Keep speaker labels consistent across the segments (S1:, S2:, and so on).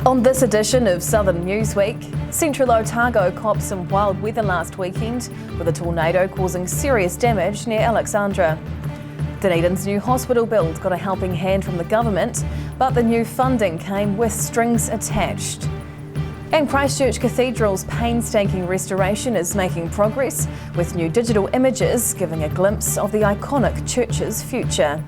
S1: On this edition of Southern Newsweek, central Otago copped some wild weather last weekend with a tornado causing serious damage near Alexandra. Dunedin's new hospital build got a helping hand from the government, but the new funding came with strings attached. And Christchurch Cathedral's painstaking restoration is making progress, with new digital images giving a glimpse of the iconic church's future.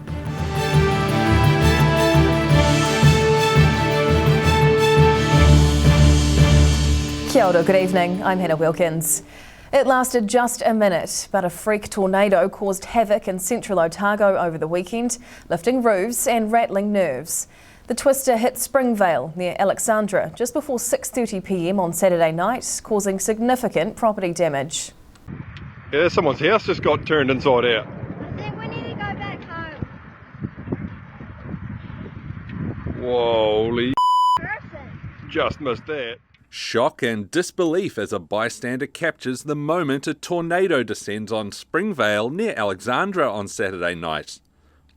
S1: Kia ora, good evening, I'm Hannah Wilkins. It lasted just a minute, but a freak tornado caused havoc in central Otago over the weekend, lifting roofs and rattling nerves. The twister hit Springvale near Alexandra just before 6:30 p.m. on Saturday night, causing significant property damage.
S2: Yeah, someone's house just got turned inside out.
S3: I think we need to go back home.
S2: Holy
S3: Person.
S2: just missed that.
S4: Shock and disbelief as a bystander captures the moment a tornado descends on Springvale near Alexandra on Saturday night.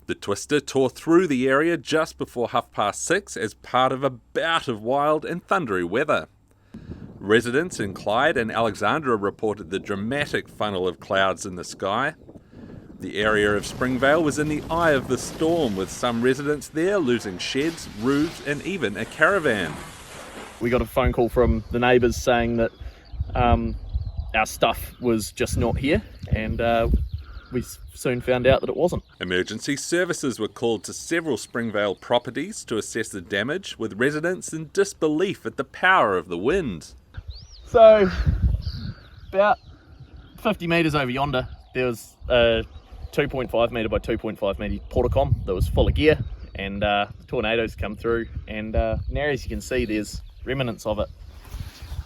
S4: The twister tore through the area just before 6:30 as part of a bout of wild and thundery weather. Residents in Clyde and Alexandra reported the dramatic funnel of clouds in the sky. The area of Springvale was in the eye of the storm, with some residents there losing sheds, roofs and even a caravan.
S5: We got a phone call from the neighbours saying that our stuff was just not here, and we soon found out that it wasn't.
S4: Emergency services were called to several Springvale properties to assess the damage, with residents in disbelief at the power of the wind.
S5: So, about 50 metres over yonder, there was a 2.5 metre by 2.5 metre portacom that was full of gear, and tornadoes come through, and now as you can see there's remnants of it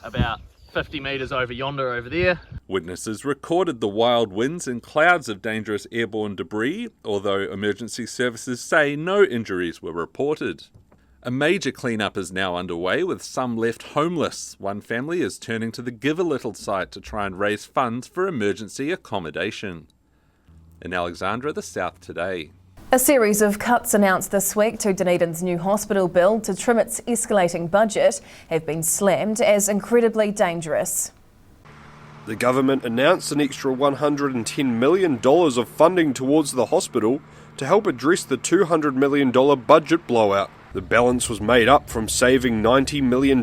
S5: about 50 metres over yonder over there.
S4: Witnesses recorded the wild winds and clouds of dangerous airborne debris, although emergency services say no injuries were reported. A major clean-up is now underway, with some left homeless. One family is turning to the Give a Little site to try and raise funds for emergency accommodation. In Alexandra, the South Today.
S1: A series of cuts announced this week to Dunedin's new hospital build to trim its escalating budget have been slammed as incredibly dangerous.
S2: The government announced an extra $110 million of funding towards the hospital to help address the $200 million budget blowout. The balance was made up from saving $90 million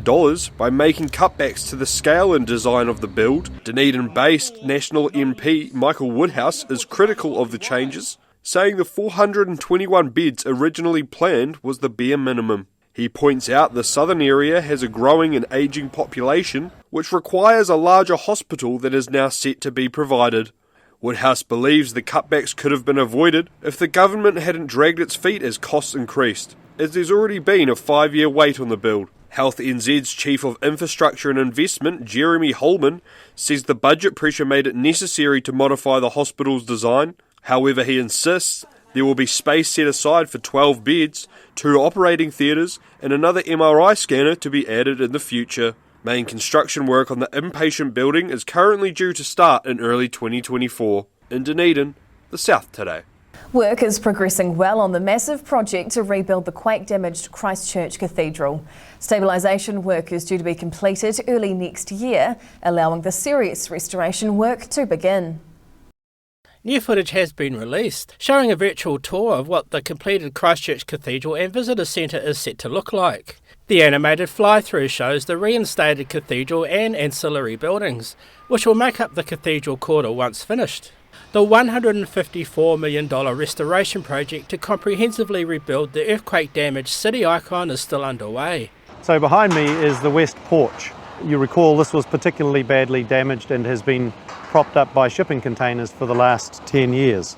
S2: by making cutbacks to the scale and design of the build. Dunedin-based National MP Michael Woodhouse is critical of the changes, saying the 421 beds originally planned was the bare minimum. He points out the southern area has a growing and ageing population, which requires a larger hospital that is now set to be provided. Woodhouse believes the cutbacks could have been avoided if the government hadn't dragged its feet as costs increased, as there's already been a 5-year wait on the build. Health NZ's Chief of Infrastructure and Investment, Jeremy Holman, says the budget pressure made it necessary to modify the hospital's design. However, he insists there will be space set aside for 12 beds, 2 operating theatres and another MRI scanner to be added in the future. Main construction work on the inpatient building is currently due to start in early 2024. In Dunedin, the South Today.
S1: Work is progressing well on the massive project to rebuild the quake-damaged Christchurch Cathedral. Stabilisation work is due to be completed early next year, allowing the serious restoration work to begin.
S6: New footage has been released, showing a virtual tour of what the completed Christchurch Cathedral and Visitor Centre is set to look like. The animated fly-through shows the reinstated cathedral and ancillary buildings, which will make up the cathedral quarter once finished. The $154 million restoration project to comprehensively rebuild the earthquake-damaged city icon is still underway.
S7: So behind me is the west porch. You recall this was particularly badly damaged and has been propped up by shipping containers for the last 10 years.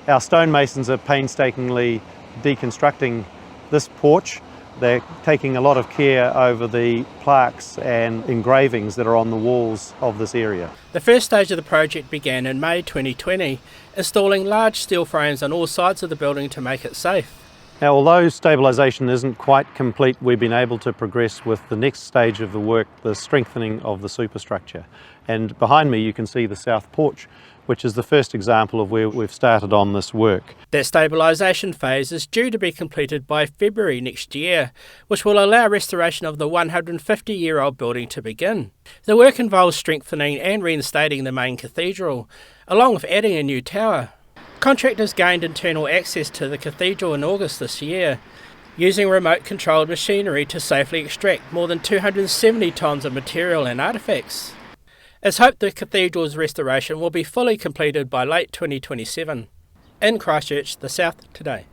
S7: Our stonemasons are painstakingly deconstructing this porch. They're taking a lot of care over the plaques and engravings that are on the walls of this area.
S6: The first stage of the project began in May 2020, installing large steel frames on all sides of the building to make it safe.
S7: Now, although stabilisation isn't quite complete, we've been able to progress with the next stage of the work, the strengthening of the superstructure. And behind me you can see the south porch, which is the first example of where we've started on this work.
S6: That stabilisation phase is due to be completed by February next year, which will allow restoration of the 150-year-old building to begin. The work involves strengthening and reinstating the main cathedral, along with adding a new tower. Contractors gained internal access to the cathedral in August this year, using remote-controlled machinery to safely extract more than 270 tonnes of material and artefacts. It's hoped the cathedral's restoration will be fully completed by late 2027. In Christchurch, the South today.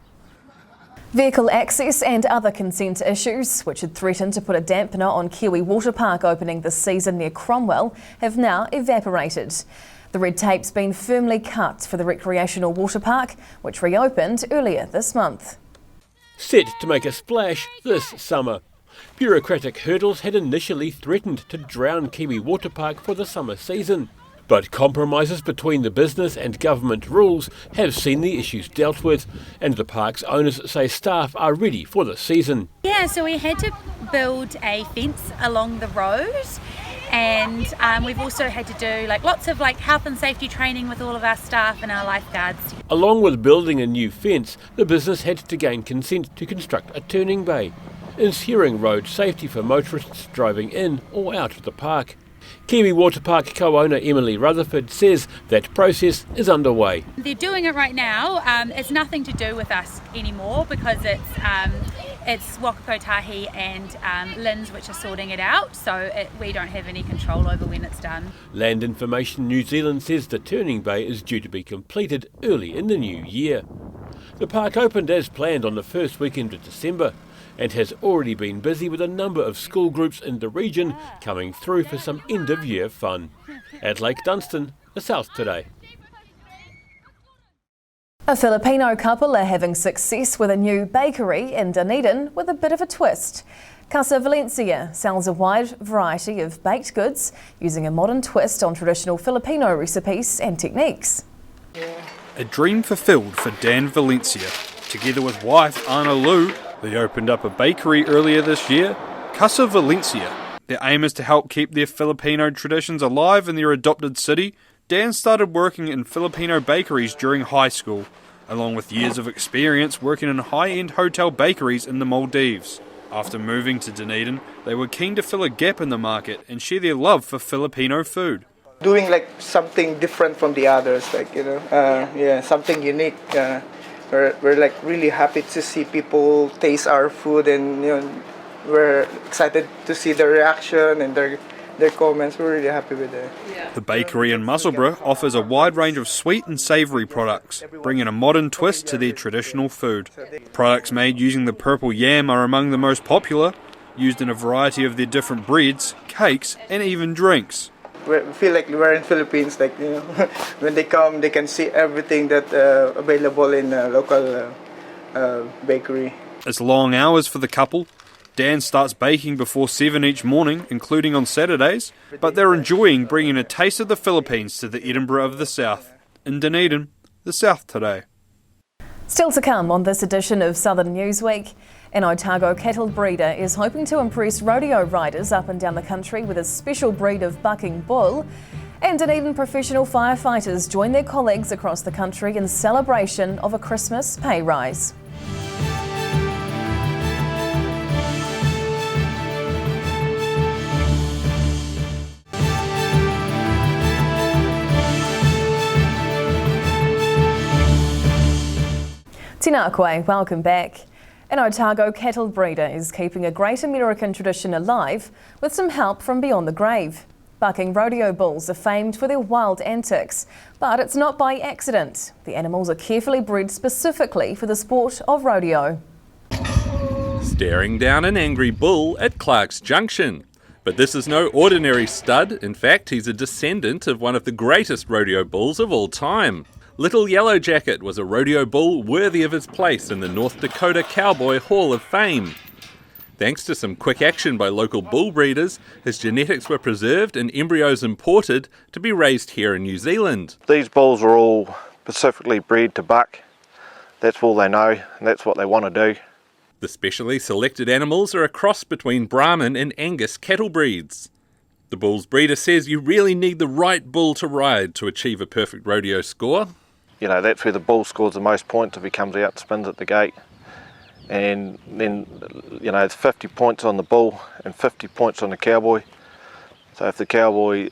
S1: Vehicle access and other consent issues, which had threatened to put a dampener on Kiwi Water Park opening this season near Cromwell, have now evaporated. The red tape's been firmly cut for the recreational water park, which reopened earlier this month.
S8: Set to make a splash this summer. Bureaucratic hurdles had initially threatened to drown Kiwi Water Park for the summer season, but compromises between the business and government rules have seen the issues dealt with, and the park's owners say staff are ready for the season.
S9: Yeah, so we had to build a fence along the road, and we've also had to do lots of health and safety training with all of our staff and our lifeguards.
S8: Along with building a new fence, the business had to gain consent to construct a turning bay, ensuring road safety for motorists driving in or out of the park. Kiwi Water Park co-owner Emily Rutherford says that process is underway.
S9: They're doing it right now. It's nothing to do with us anymore because it's Wakakotahi and Linz which are sorting it out, so we don't have any control over when it's done.
S8: Land Information New Zealand says the turning bay is due to be completed early in the new year. The park opened as planned on the first weekend of December and has already been busy with a number of school groups in the region coming through for some end-of-year fun. At Lake Dunstan, the South today.
S1: A Filipino couple are having success with a new bakery in Dunedin with a bit of a twist. Casa Valencia sells a wide variety of baked goods using a modern twist on traditional Filipino recipes and techniques.
S2: A dream fulfilled for Dan Valencia. Together with wife Anna Lou, they opened up a bakery earlier this year, Casa Valencia. Their aim is to help keep their Filipino traditions alive in their adopted city. Dan started working in Filipino bakeries during high school, along with years of experience working in high-end hotel bakeries in the Maldives. After moving to Dunedin, they were keen to fill a gap in the market and share their love for Filipino food.
S10: Doing something different from the others, something unique. We're really happy to see people taste our food, and we're excited to see their reaction and their comments. We're really happy with it.
S2: The bakery in Musselburgh offers a wide range of sweet and savoury products, bringing a modern twist to their traditional food. Products made using the purple yam are among the most popular, used in a variety of their different breads, cakes and even drinks.
S10: We feel like we're in Philippines. When they come, they can see everything that's available in a local bakery.
S2: It's long hours for the couple. Dan starts baking before 7 each morning, including on Saturdays, but they're enjoying bringing a taste of the Philippines to the Edinburgh of the South. In Dunedin, the South today.
S1: Still to come on this edition of Southern Newsweek, an Otago cattle breeder is hoping to impress rodeo riders up and down the country with a special breed of bucking bull. And Dunedin professional firefighters join their colleagues across the country in celebration of a Christmas pay rise. Tēnā koe, welcome back. An Otago cattle breeder is keeping a great American tradition alive with some help from beyond the grave. Bucking rodeo bulls are famed for their wild antics, but it's not by accident. The animals are carefully bred specifically for the sport of rodeo.
S4: Staring down an angry bull at Clark's Junction. But this is no ordinary stud. In fact, he's a descendant of one of the greatest rodeo bulls of all time. Little Yellow Jacket was a rodeo bull worthy of his place in the North Dakota Cowboy Hall of Fame. Thanks to some quick action by local bull breeders, his genetics were preserved and embryos imported to be raised here in New Zealand.
S11: These bulls are all specifically bred to buck. That's all they know, and that's what they want to do.
S4: The specially selected animals are a cross between Brahman and Angus cattle breeds. The bull's breeder says you really need the right bull to ride to achieve a perfect rodeo score.
S11: You know, that's where the bull scores the most points if he comes out, spins at the gate. And then, you know, it's 50 points on the bull and 50 points on the cowboy. So if the cowboy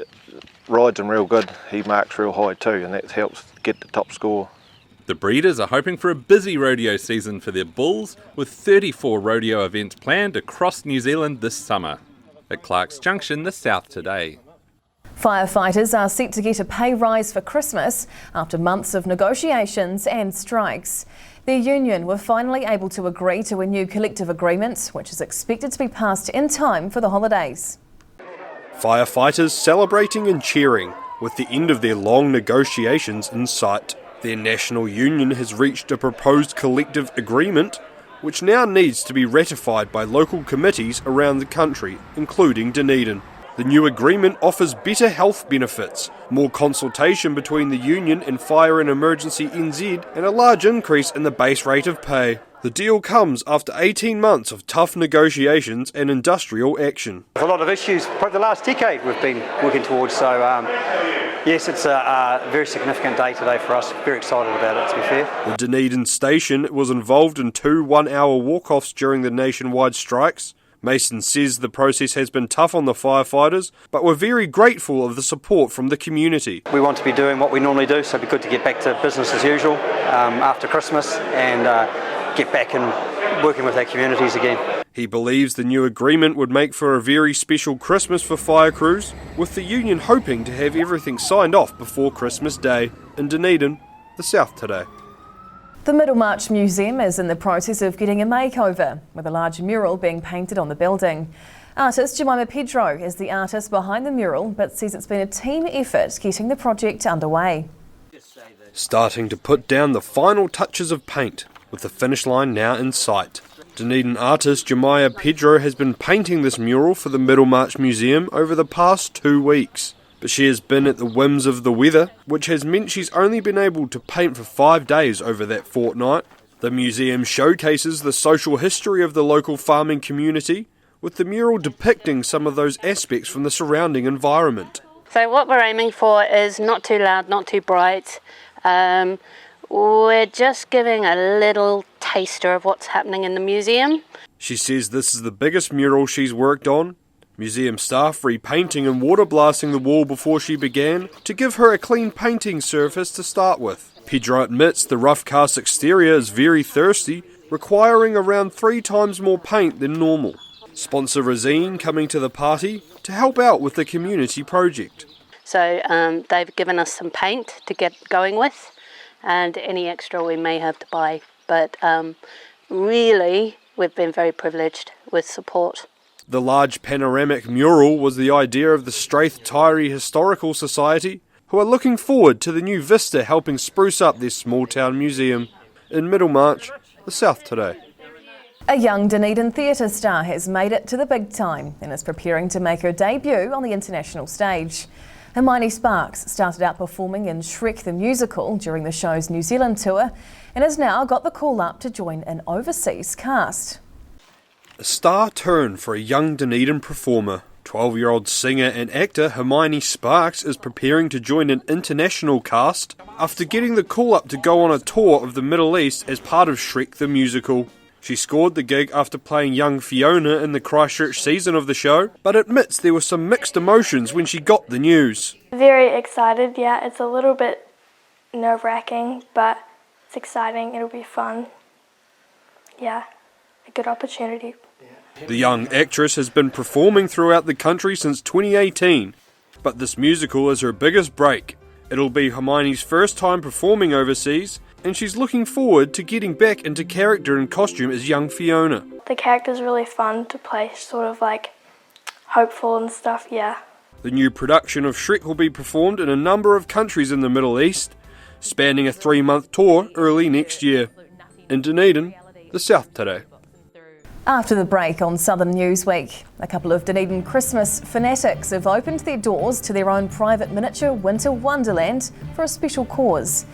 S11: rides him real good, he marks real high too, and that helps get the top score.
S4: The breeders are hoping for a busy rodeo season for their bulls, with 34 rodeo events planned across New Zealand this summer. At Clark's Junction, the South Today.
S1: Firefighters are set to get a pay rise for Christmas after months of negotiations and strikes. Their union were finally able to agree to a new collective agreement, which is expected to be passed in time for the holidays.
S2: Firefighters celebrating and cheering with the end of their long negotiations in sight. Their national union has reached a proposed collective agreement, which now needs to be ratified by local committees around the country, including Dunedin. The new agreement offers better health benefits, more consultation between the union and Fire and Emergency NZ, and a large increase in the base rate of pay. The deal comes after 18 months of tough negotiations and industrial action.
S12: A lot of issues, probably the last decade we've been working towards, so yes, it's a very significant day today for us. Very excited about it, to be fair.
S2: The Dunedin station was involved in 2 one-hour walk-offs during the nationwide strikes. Mason says the process has been tough on the firefighters, but we're very grateful of the support from the community.
S12: We want to be doing what we normally do, so it'd be good to get back to business as usual after Christmas and get back and working with our communities again.
S2: He believes the new agreement would make for a very special Christmas for fire crews, with the union hoping to have everything signed off before Christmas Day. In Dunedin, the South Today.
S1: The Middlemarch Museum is in the process of getting a makeover, with a large mural being painted on the building. Artist Jemima Pedro is the artist behind the mural, but says it's been a team effort getting the project underway.
S2: Starting to put down the final touches of paint, with the finish line now in sight. Dunedin artist Jemima Pedro has been painting this mural for the Middlemarch Museum over the past 2 weeks. But she has been at the whims of the weather, which has meant she's only been able to paint for 5 days over that fortnight. The museum showcases the social history of the local farming community, with the mural depicting some of those aspects from the surrounding environment.
S13: So what we're aiming for is not too loud, not too bright. We're just giving a little taster of what's happening in the museum.
S2: She says this is the biggest mural she's worked on. Museum staff repainting and water blasting the wall before she began to give her a clean painting surface to start with. Pedro admits the rough cast exterior is very thirsty, requiring around 3 times more paint than normal. Sponsor Razine coming to the party to help out with the community project.
S13: So they've given us some paint to get going with, and any extra we may have to buy. But really, we've been very privileged with support.
S2: The large panoramic mural was the idea of the Strath Tyree Historical Society, who are looking forward to the new vista helping spruce up their small town museum. In Middlemarch, the South Today.
S1: A young Dunedin theatre star has made it to the big time and is preparing to make her debut on the international stage. Hermione Sparks started out performing in Shrek the Musical during the show's New Zealand tour and has now got the call up to join an overseas cast.
S2: A star turn for a young Dunedin performer. 12-year-old singer and actor Hermione Sparks is preparing to join an international cast after getting the call up to go on a tour of the Middle East as part of Shrek the Musical. She scored the gig after playing young Fiona in the Christchurch season of the show, but admits there were some mixed emotions when she got the news.
S14: Very excited, yeah. It's a little bit nerve-wracking, but it's exciting. It'll be fun. Yeah, a good opportunity.
S2: The young actress has been performing throughout the country since 2018, but this musical is her biggest break. It'll be Hermione's first time performing overseas, and she's looking forward to getting back into character and costume as young Fiona.
S14: The character's really fun to play, sort of like hopeful and stuff, yeah.
S2: The new production of Shrek will be performed in a number of countries in the Middle East, spanning a 3-month tour early next year. In Dunedin, the South Today.
S1: After the break on Southern Newsweek, a couple of Dunedin Christmas fanatics have opened their doors to their own private miniature winter wonderland for a special cause.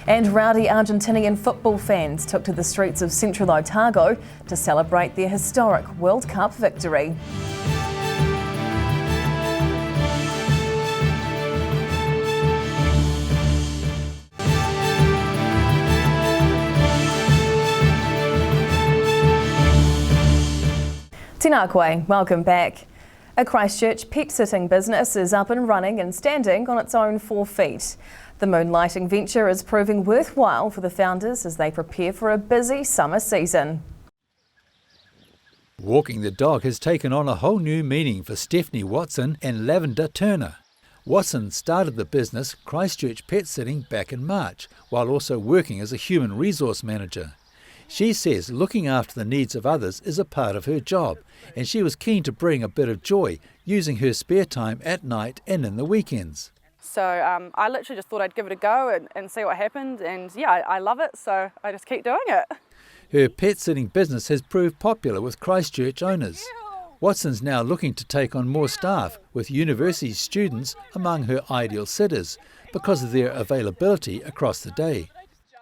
S1: And rowdy Argentinian football fans took to the streets of central Otago to celebrate their historic World Cup victory. Tēnā koe, welcome back. A Christchurch pet-sitting business is up and running and standing on its own 4 feet. The moonlighting venture is proving worthwhile for the founders as they prepare for a busy summer season.
S15: Walking the dog has taken on a whole new meaning for Stephanie Watson and Lavender Turner. Watson started the business Christchurch Pet Sitting back in March, while also working as a human resource manager. She says looking after the needs of others is a part of her job, and she was keen to bring a bit of joy using her spare time at night and in the weekends.
S16: So I literally just thought I'd give it a go and see what happened, and yeah, I love it, so I just keep doing it.
S15: Her pet sitting business has proved popular with Christchurch owners. Watson's now looking to take on more staff, with university students among her ideal sitters because of their availability across the day.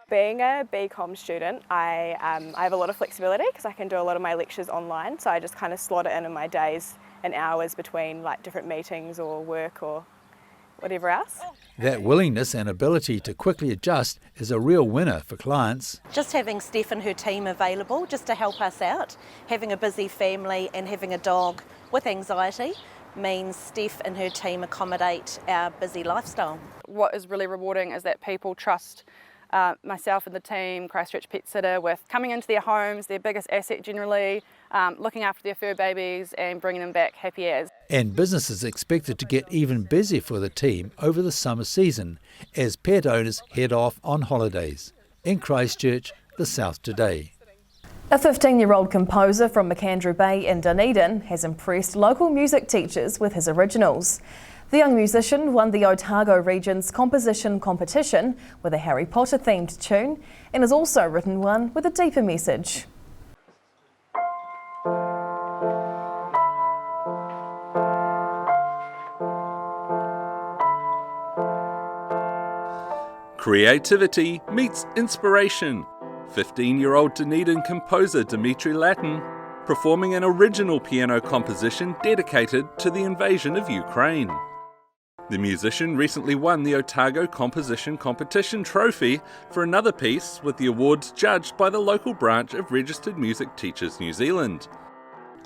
S17: Being a BCom student, I have a lot of flexibility because I can do a lot of my lectures online, so I just kind of slot it in my days and hours between like different meetings or work or whatever else.
S15: That willingness and ability to quickly adjust is a real winner for clients.
S18: Just having Steph and her team available just to help us out, having a busy family and having a dog with anxiety means Steph and her team accommodate our busy lifestyle.
S16: What is really rewarding is that people trust myself and the team, Christchurch Pet Sitter, with coming into their homes, their biggest asset generally, looking after their fur babies and bringing them back happy as.
S15: And business is expected to get even busier for the team over the summer season as pet owners head off on holidays. In Christchurch, the South Today.
S1: A 15-year-old composer from Canterbury in Dunedin has impressed local music teachers with his originals. The young musician won the Otago region's composition competition with a Harry Potter themed tune and has also written one with a deeper message.
S4: Creativity meets inspiration. 15-year-old Dunedin composer Dimitri Latin performing an original piano composition dedicated to the invasion of Ukraine. The musician recently won the Otago Composition Competition trophy for another piece, with the awards judged by the local branch of Registered Music Teachers New Zealand.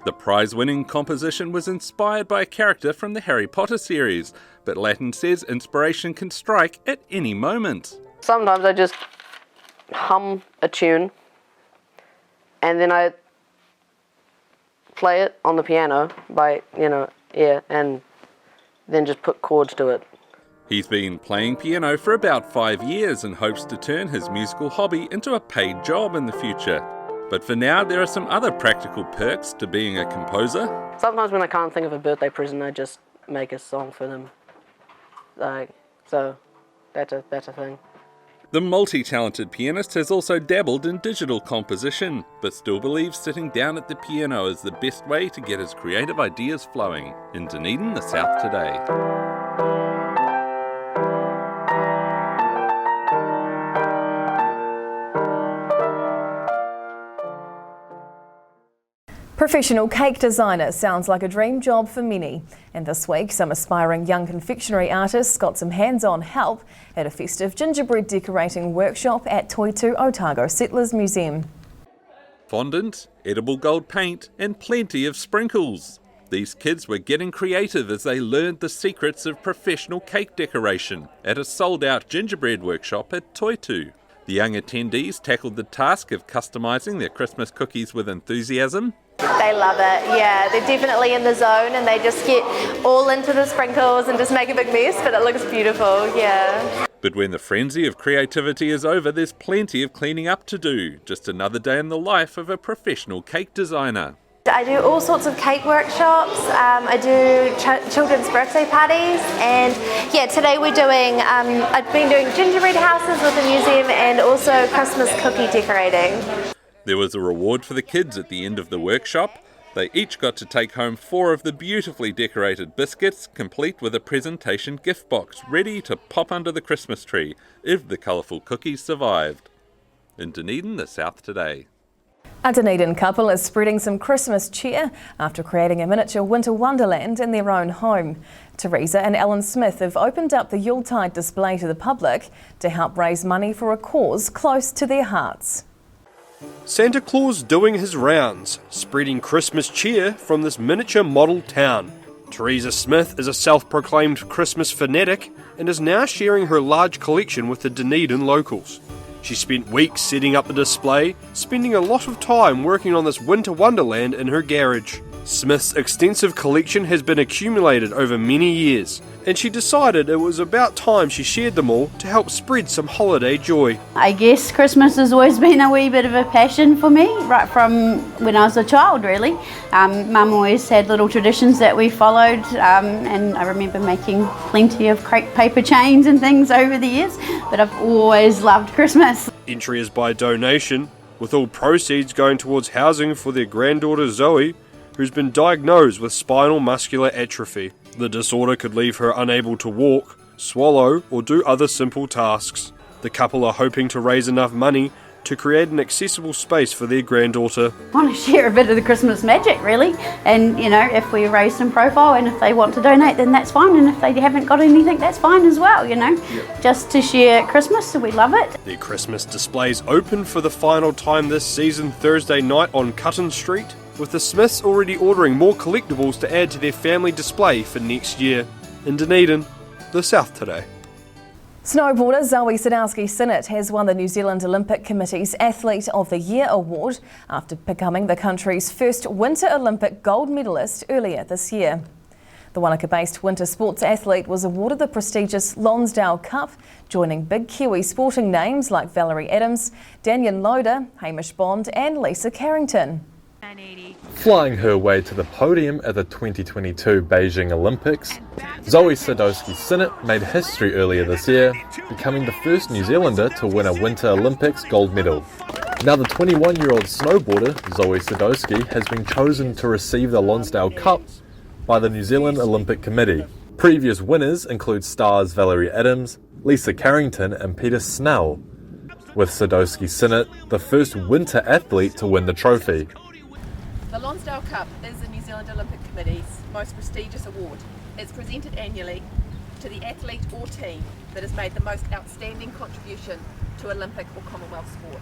S4: The prize-winning composition was inspired by a character from the Harry Potter series, but Latin says inspiration can strike at any moment.
S19: Sometimes I just hum a tune and then I play it on the piano by, and then just put chords to it.
S4: He's been playing piano for about 5 years and hopes to turn his musical hobby into a paid job in the future. But for now, there are some other practical perks to being a composer.
S19: Sometimes when I can't think of a birthday present, I just make a song for them. So that's a thing.
S4: The multi-talented pianist has also dabbled in digital composition, but still believes sitting down at the piano is the best way to get his creative ideas flowing. In Dunedin, the South Today.
S1: Professional cake designer sounds like a dream job for many. And this week, some aspiring young confectionery artists got some hands-on help at a festive gingerbread decorating workshop at Toitu Otago Settlers Museum.
S4: Fondant, edible gold paint and plenty of sprinkles. These kids were getting creative as they learned the secrets of professional cake decoration at a sold-out gingerbread workshop at Toitu. The young attendees tackled the task of customising their Christmas cookies with enthusiasm.
S20: They love it, yeah. They're definitely in the zone and they just get all into the sprinkles and just make a big mess, but it looks beautiful, yeah.
S4: But when the frenzy of creativity is over, there's plenty of cleaning up to do. Just another day in the life of a professional cake designer.
S20: I do all sorts of cake workshops, I do children's birthday parties, and yeah, today we're doing, I've been doing gingerbread houses with the museum and also Christmas cookie decorating.
S4: There was a reward for the kids at the end of the workshop. They each got to take home 4 of the beautifully decorated biscuits, complete with a presentation gift box ready to pop under the Christmas tree if the colourful cookies survived. In Dunedin, the South Today.
S1: A Dunedin couple is spreading some Christmas cheer after creating a miniature winter wonderland in their own home. Teresa and Alan Smith have opened up the Yuletide display to the public to help raise money for a cause close to their hearts.
S2: Santa Claus doing his rounds, spreading Christmas cheer from this miniature model town. Teresa Smith is a self-proclaimed Christmas fanatic and is now sharing her large collection with the Dunedin locals. She spent weeks setting up the display, spending a lot of time working on this winter wonderland in her garage. Smith's extensive collection has been accumulated over many years, and she decided it was about time she shared them all to help spread some holiday joy.
S21: I guess Christmas has always been a wee bit of a passion for me, right from when I was a child really. Mum always had little traditions that we followed, and I remember making plenty of crepe paper chains and things over the years, but I've always loved Christmas.
S2: Entry is by donation, with all proceeds going towards housing for their granddaughter Zoe, who's been diagnosed with spinal muscular atrophy. The disorder could leave her unable to walk, swallow, or do other simple tasks. The couple are hoping to raise enough money to create an accessible space for their granddaughter.
S21: I want to share a bit of the Christmas magic really, and you know, if we raise some profile and if they want to donate then that's fine, and if they haven't got anything that's fine as well, you know. Just to share Christmas, so we love it.
S2: Their Christmas displays open for the final time this season Thursday night on Cutton Street, with the Smiths already ordering more collectibles to add to their family display for next year. In Dunedin, the South Today.
S1: Snowboarder Zoe Sadowski-Synnott has won the New Zealand Olympic Committee's Athlete of the Year award after becoming the country's first Winter Olympic gold medalist earlier this year. The Wanaka-based winter sports athlete was awarded the prestigious Lonsdale Cup, joining big Kiwi sporting names like Valerie Adams, Daniel Loader, Hamish Bond and Lisa Carrington.
S22: Flying her way to the podium at the 2022 Beijing Olympics, Zoe Sadowski-Synnott made history earlier this year, becoming the first New Zealander to win a Winter Olympics gold medal. Now the 21-year-old snowboarder, Zoe Sadowski, has been chosen to receive the Lonsdale Cup by the New Zealand Olympic Committee. Previous winners include stars Valerie Adams, Lisa Carrington and Peter Snell, with Sadowski-Synnott the first winter athlete to win the trophy.
S23: The Lonsdale Cup is the New Zealand Olympic Committee's most prestigious award. It's presented annually to the athlete or team that has made the most outstanding contribution to Olympic or Commonwealth sport.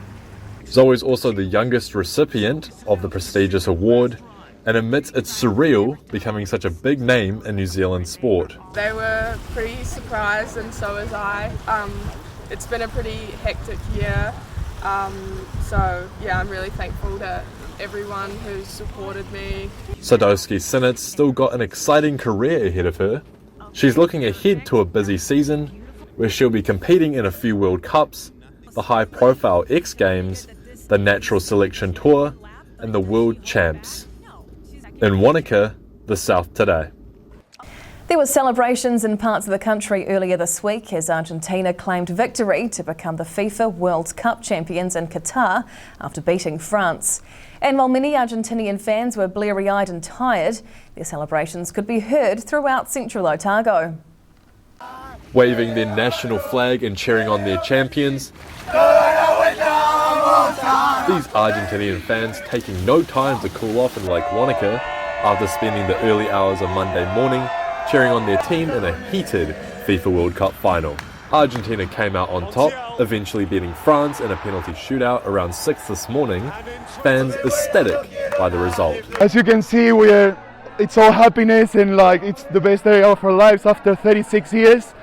S22: Zoe is also the youngest recipient of the prestigious award and admits it's surreal becoming such a big name in New Zealand sport.
S24: They were pretty surprised and so was I. It's been a pretty hectic year, so yeah, I'm really thankful to everyone who's supported me.
S22: Sadowski-Synnott's still got an exciting career ahead of her. She's looking ahead to a busy season where she'll be competing in a few World Cups, the high-profile X Games, the Natural Selection Tour, and the World Champs. In Wanaka, the South Today.
S1: There were celebrations in parts of the country earlier this week as Argentina claimed victory to become the FIFA World Cup champions in Qatar after beating France. And while many Argentinian fans were bleary-eyed and tired, their celebrations could be heard throughout central Otago.
S22: Waving their national flag and cheering on their champions, these Argentinian fans taking no time to cool off in Lake Wanaka after spending the early hours of Monday morning cheering on their team in a heated FIFA World Cup final. Argentina came out on top, eventually beating France in a penalty shootout around 6 this morning. Fans ecstatic by the result.
S25: As you can see, it's all happiness and it's the best day of our lives after 36 years.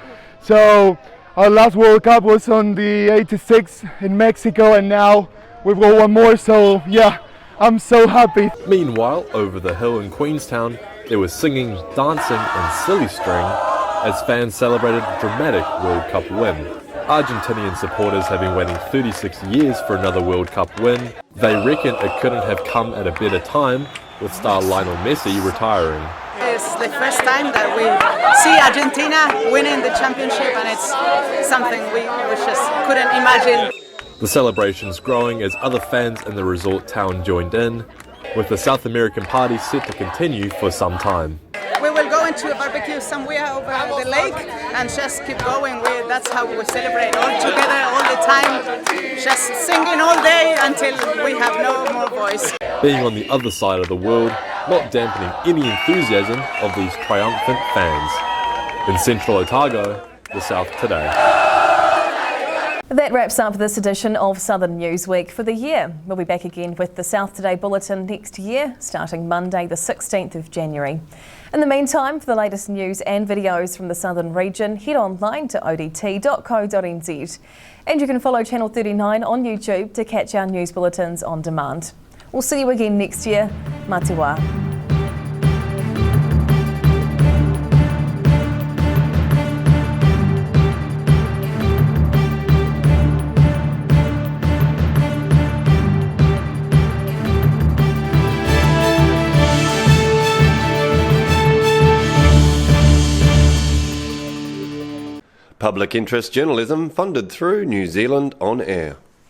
S25: So our last World Cup was on the 86 in Mexico and now we've got one more, so yeah, I'm so happy.
S22: Meanwhile, over the hill in Queenstown, there was singing, dancing and silly string as fans celebrated a dramatic World Cup win. Argentinian supporters have been waiting 36 years for another World Cup win. They reckon it couldn't have come at a better time, with star Lionel Messi retiring.
S26: It's the first time that we see Argentina winning the championship, and it's something we just couldn't imagine.
S22: The celebrations growing as other fans in the resort town joined in, with the South American party set to continue for some time.
S26: We will go into a barbecue somewhere over the lake and just keep going. That's how we celebrate, all together, all the time, just singing all day until we have no more voice.
S22: Being on the other side of the world, not dampening any enthusiasm of these triumphant fans. In central Otago, the South Today.
S1: That wraps up this edition of Southern Newsweek for the year. We'll be back again with the South Today Bulletin next year, starting Monday the 16th of January. In the meantime, for the latest news and videos from the Southern region, head online to odt.co.nz. And you can follow Channel 39 on YouTube to catch our news bulletins on demand. We'll see you again next year. Mā te wā.
S3: Public interest journalism funded through New Zealand On Air.